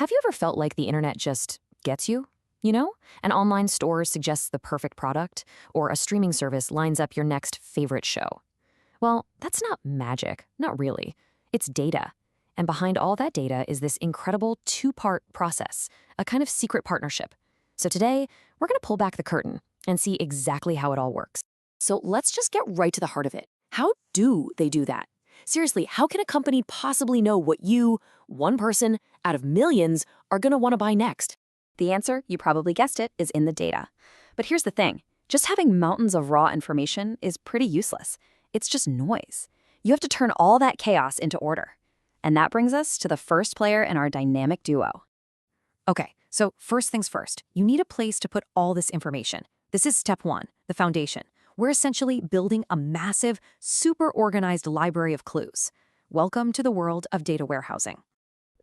Have you ever felt like the internet just gets you? You know, an online store suggests the perfect product, or a streaming service lines up your next favorite show. Well, that's not magic, not really. It's data. And behind all that data is this incredible two-part process, a kind of secret partnership. So today, we're going to pull back the curtain and see exactly how it all works. So let's just get right to the heart of it. How do they do that? Seriously, how can a company possibly know what you, one person out of millions, are going to want to buy next? The answer, you probably guessed it, is in the data. But here's the thing. Just having mountains of raw information is pretty useless. It's just noise. You have to turn all that chaos into order. And that brings us to the first player in our dynamic duo. Okay, so first things first, you need a place to put all this information. This is step one, the foundation. We're essentially building a massive, super organized library of clues. Welcome to the world of data warehousing.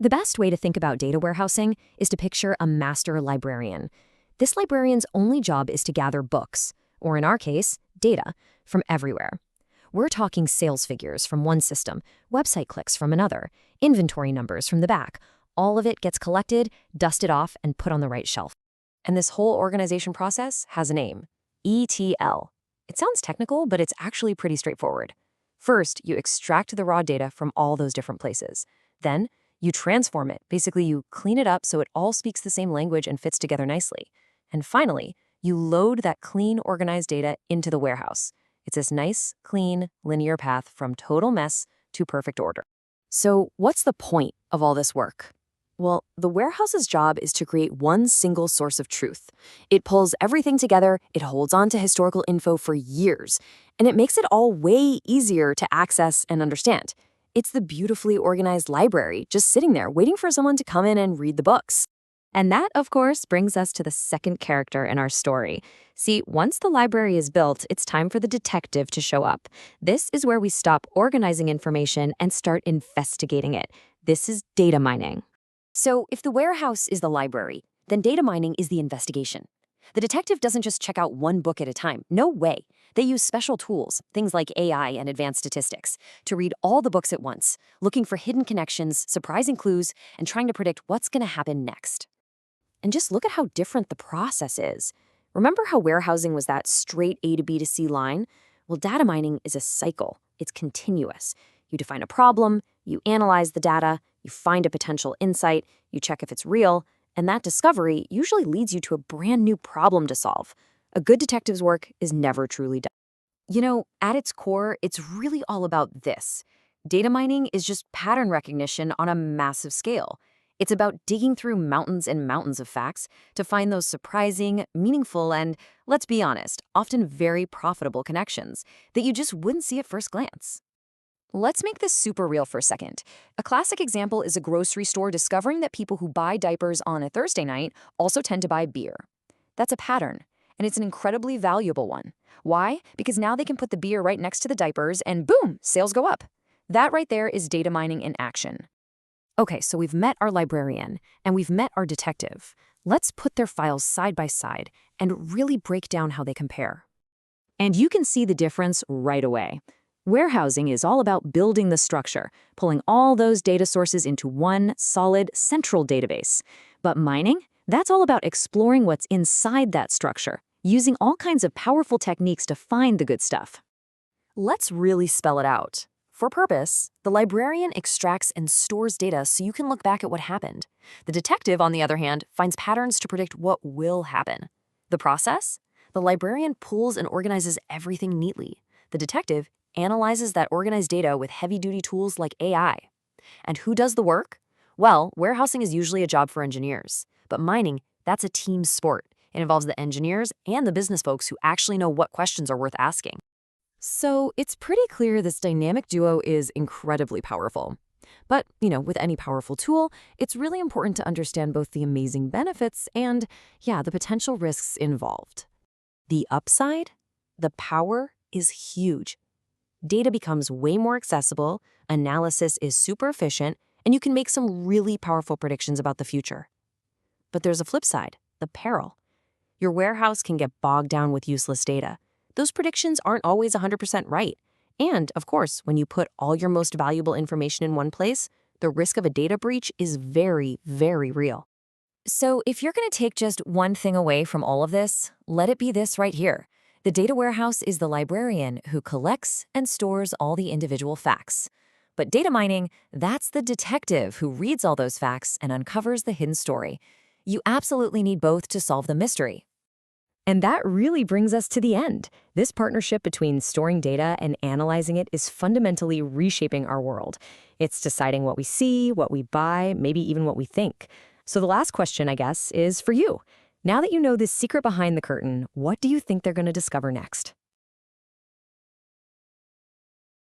The best way to think about data warehousing is to picture a master librarian. This librarian's only job is to gather books, or in our case, data, from everywhere. We're talking sales figures from one system, website clicks from another, inventory numbers from the back. All of it gets collected, dusted off, and put on the right shelf. And this whole organization process has a name, ETL. It sounds technical, but it's actually pretty straightforward. First, you extract the raw data from all those different places. Then, you transform it. Basically, you clean it up so it all speaks the same language and fits together nicely. And finally, you load that clean, organized data into the warehouse. It's this nice, clean, linear path from total mess to perfect order. So what's the point of all this work? Well, the warehouse's job is to create one single source of truth. It pulls everything together, it holds on to historical info for years, and it makes it all way easier to access and understand. It's the beautifully organized library just sitting there waiting for someone to come in and read the books. And that, of course, brings us to the second character in our story. See, once the library is built, it's time for the detective to show up. This is where we stop organizing information and start investigating it. This is data mining. So if the warehouse is the library, then data mining is the investigation. The detective doesn't just check out one book at a time. No way. They use special tools, things like AI and advanced statistics, to read all the books at once, looking for hidden connections, surprising clues, and trying to predict what's going to happen next. And just look at how different the process is. Remember how warehousing was that straight A to B to C line? Well, data mining is a cycle. It's continuous. You define a problem, you analyze the data, you find a potential insight, you check if it's real, and that discovery usually leads you to a brand new problem to solve. A good detective's work is never truly done. You know, at its core, it's really all about this. Data mining is just pattern recognition on a massive scale. It's about digging through mountains and mountains of facts to find those surprising, meaningful, and, let's be honest, often very profitable connections that you just wouldn't see at first glance. Let's make this super real for a second. A classic example is a grocery store discovering that people who buy diapers on a Thursday night also tend to buy beer. That's a pattern, and it's an incredibly valuable one. Why? Because now they can put the beer right next to the diapers and boom, sales go up. That right there is data mining in action. Okay, so we've met our librarian, and we've met our detective. Let's put their files side by side and really break down how they compare. And you can see the difference right away. Warehousing is all about building the structure, pulling all those data sources into one solid central database. But mining? That's all about exploring what's inside that structure, using all kinds of powerful techniques to find the good stuff. Let's really spell it out. For purpose, the librarian extracts and stores data so you can look back at what happened. The detective, on the other hand, finds patterns to predict what will happen. The process? The librarian pulls and organizes everything neatly. The detective analyzes that organized data with heavy-duty tools like AI. And who does the work? Well, warehousing is usually a job for engineers. But mining, that's a team sport. It involves the engineers and the business folks who actually know what questions are worth asking. So it's pretty clear this dynamic duo is incredibly powerful. But, with any powerful tool, it's really important to understand both the amazing benefits and, the potential risks involved. The upside? The power is huge. Data becomes way more accessible, analysis is super efficient, and you can make some really powerful predictions about the future. But there's a flip side, the peril. Your warehouse can get bogged down with useless data. Those predictions aren't always 100% right. And, of course, when you put all your most valuable information in one place, The risk of a data breach is very, very real. So if you're going to take just one thing away from all of this, let it be this right here. The data warehouse is the librarian who collects and stores all the individual facts. But data mining, that's the detective who reads all those facts and uncovers the hidden story. You absolutely need both to solve the mystery. And that really brings us to the end. This partnership between storing data and analyzing it is fundamentally reshaping our world. It's deciding what we see, what we buy, maybe even what we think. So the last question, I guess, is for you. Now that you know this secret behind the curtain, what do you think they're going to discover next?